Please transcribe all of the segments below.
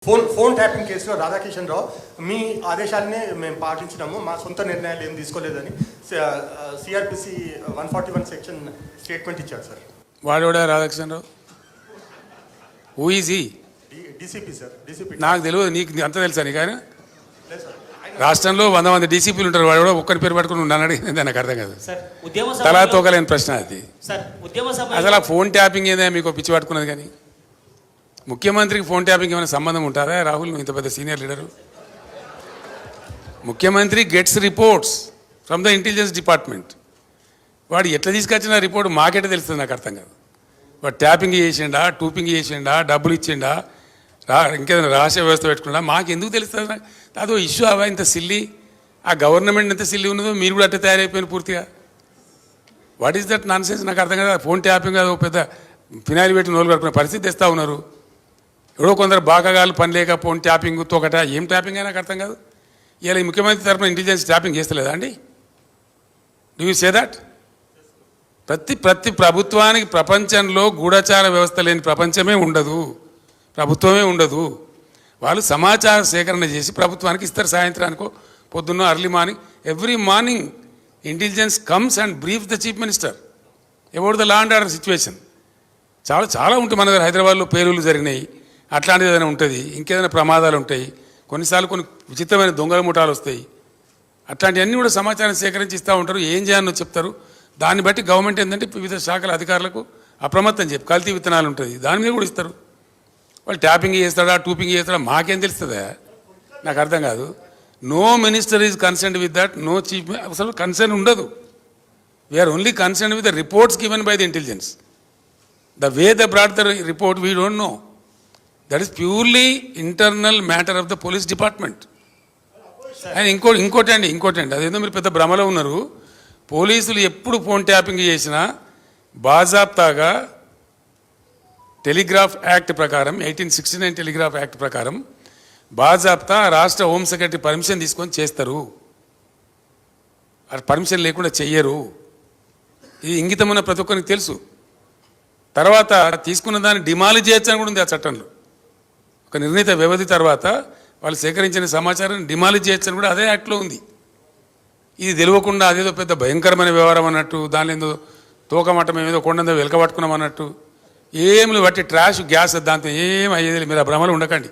Phone tapping కేసులో రాధాకిషన్ రావు మీ ఆదేశాలనే మేము పాటించినాము, మా సొంత నిర్ణయాలు ఏం తీసుకోలేదని సిఆర్పిసి 141 సెక్షన్ స్టేట్మెంట్ ఇచ్చారు సార్. వాడోడా Radhakishan Rao? Who is he? DCP sir. DCP నాకు తెలియదు, నీకు అంత తెలుసా? నీ కానీ రాష్ట్రంలో 100 మంది డీసీపీలు ఉంటారు, వాడు కూడా ఒక్కరి పేరు పట్టుకుని ఉన్నాను అడిగింది, నాకు అర్థం కాదు. తలా తోకలేని ప్రశ్న అది. అసలు ఆ ఫోన్ ట్యాపింగ్ ఏదైనా మీకు పిచ్చి పట్టుకున్నది? కానీ ముఖ్యమంత్రికి ఫోన్ ట్యాపింగ్ ఏమైనా సంబంధం ఉంటుందా? రాహుల్, నువ్వు ఇంత పెద్ద సీనియర్ లీడరు. ముఖ్యమంత్రి gets reports from the intelligence department. వాడు ఎట్లా తీసుకొచ్చిన రిపోర్ట్ మాకెట్ట తెలుస్తుంది? నాకు అర్థం కాదు. వాడు ట్యాపింగ్ చేసిండా, టూపింగ్ చేసిండా, డబ్బులు ఇచ్చిండా, ఇంకేదైనా రహస్య వ్యవస్థ పెట్టుకున్నా మాకు ఎందుకు తెలుస్తుంది? అదో ఇష్యూ అవా ఇంత సిల్లి? ఆ గవర్నమెంట్ ఎంత సిల్లి ఉన్నదో మీరు కూడా అట్లా తయారైపోయిన పూర్తిగా. What is that non sense? నాకు అర్థం కదా. ఫోన్ ట్యాపింగ్ అది పెద్ద ఫినాయిల్ పెట్టి నోలు కడుపుకునే పరిస్థితి తెస్తూ ఉన్నారు. ఎవడో కొందరు బాగాగాలు పని లేక ఫోన్ ట్యాపింగ్ తోకట ఏం ట్యాపింగ్ అయినా నాకు అర్థం కాదు. ఇలా ఈ ముఖ్యమంత్రి తరఫున ఇంటెలిజెన్స్ ట్యాపింగ్ చేస్తలేదా అండి? Do you say that? ప్రతి ప్రభుత్వానికి ప్రపంచంలో గూఢచార వ్యవస్థ లేని ప్రపంచమే ఉండదు, ప్రభుత్వమే ఉండదు. వాళ్ళు సమాచార సేకరణ చేసి ప్రభుత్వానికి ఇస్తారు. సాయంత్రానికో పొద్దున్న early morning, every morning intelligence comes and brief the chief minister about the law and order situation. చాలా ఉంటాయి మన దగ్గర. హైదరాబాద్లో పేలుళ్ళు జరిగినాయి, అట్లాంటిది ఏదైనా ఉంటుంది, ఇంకేదైనా ప్రమాదాలు ఉంటాయి, కొన్నిసార్లు కొన్ని విచిత్రమైన దొంగల ముఠాలు వస్తాయి. అట్లాంటివన్నీ కూడా సమాచారం సేకరించి ఇస్తూ ఉంటారు. ఏం చేయాలో చెప్తారు. దాన్ని బట్టి గవర్నమెంట్ ఏంటంటే వివిధ శాఖల అధికారులకు అప్రమత్తం చెప్పి కల్తీ విత్తనాలు ఉంటుంది, దాని మీద కూడా ఇస్తారు. వాళ్ళు ట్యాపింగ్ చేస్తాడా, టూపింగ్ చేస్తాడా మాకేం తెలుస్తుందా? నాకు అర్థం కాదు. No minister is concerned with that, no chief. అసలు కన్సర్న్ ఉండదు. We are only concerned with the reports given by the intelligence. The way the brought the report we don't know. That is purely internal matter of the police department. And ఇంకోటి అండి, అదేందో మీరు పెద్ద భ్రమలో ఉన్నారు. పోలీసులు ఎప్పుడు ఫోన్ ట్యాపింగ్ చేసినా బాజాప్తాగా టెలిగ్రాఫ్ యాక్ట్ ప్రకారం, 1869 టెలిగ్రాఫ్ యాక్ట్ ప్రకారం బాజాప్తా రాష్ట్ర హోమ్ సెక్రటరీ పర్మిషన్ తీసుకొని చేస్తారు. పర్మిషన్ లేకుండా చెయ్యరు. ఇది ఇంగితమైన ప్రతి ఒక్కరికి తెలుసు. తర్వాత తీసుకున్న దాన్ని డిమాలిజ్ చేయొచ్చు అని కూడా ఉంది ఆ చట్టంలో. ఒక నిర్ణీత వ్యవధి తర్వాత వాళ్ళు సేకరించిన సమాచారాన్ని డిమాలిజ్ చేయొచ్చని కూడా అదే యాక్ట్లో ఉంది. ఇది తెలియకుండా అదేదో పెద్ద భయంకరమైన వ్యవహారం అన్నట్టు, దానిలో ఏదో తోకమట్టం ఏదో కొండందో వెలకబట్టుకున్నాం అన్నట్టు ఏమి బట్టి ట్రాష్ గ్యాస్ దాంతో ఏం అయ్యేది. మీరు ఆ భ్రమలు ఉండకండి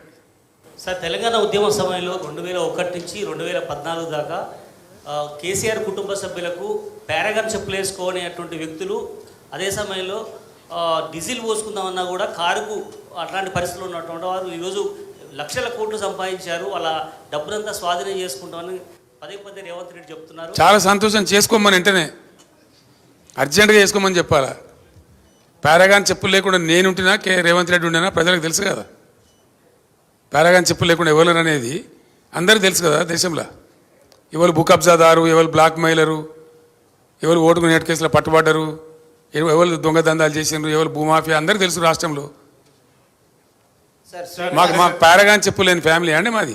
సార్. తెలంగాణ ఉద్యమ సమయంలో 2001 నుంచి 2014 దాకా కేసీఆర్ కుటుంబ సభ్యులకు పారాగాన్ చెప్పులు వేసుకోనేటువంటి వ్యక్తులు అదే సమయంలో డీజిల్ పోసుకుందామన్నా కూడా కారుకు అట్లాంటి పరిస్థితులు ఉన్నటువంటి వారు ఈరోజు లక్షల కోట్లు సంపాదించారు. వాళ్ళ డబ్బునంతా స్వాధీనం చేసుకుంటామని పదే రేవంత్ రెడ్డి చెప్తున్నారు. చాలా సంతోషం. చేసుకోమని వెంటనే అర్జెంటుగా చేసుకోమని చెప్పాలా? పారాగాన్ చెప్పులు లేకుండా నేనుంటున్నా, రేవంత్ రెడ్డి ఉండినా ప్రజలకు తెలుసు కదా. పారాగాన్ చెప్పులు లేకుండా ఎవరు అనేది అందరికీ తెలుసు కదా దేశంలో. ఎవరు భూ కబ్జాదారు, ఎవరు బ్లాక్ మెయిలరు, ఎవరు ఓటుకు నేటి కేసులో పట్టుబడ్డరు, ఎవరు దొంగ దందాలు చేసినారు, ఎవరు భూమాఫియా అందరికీ తెలుసు రాష్ట్రంలో. మాకు పారాగాన్ చెప్పు లేని ఫ్యామిలీ అండి మాది.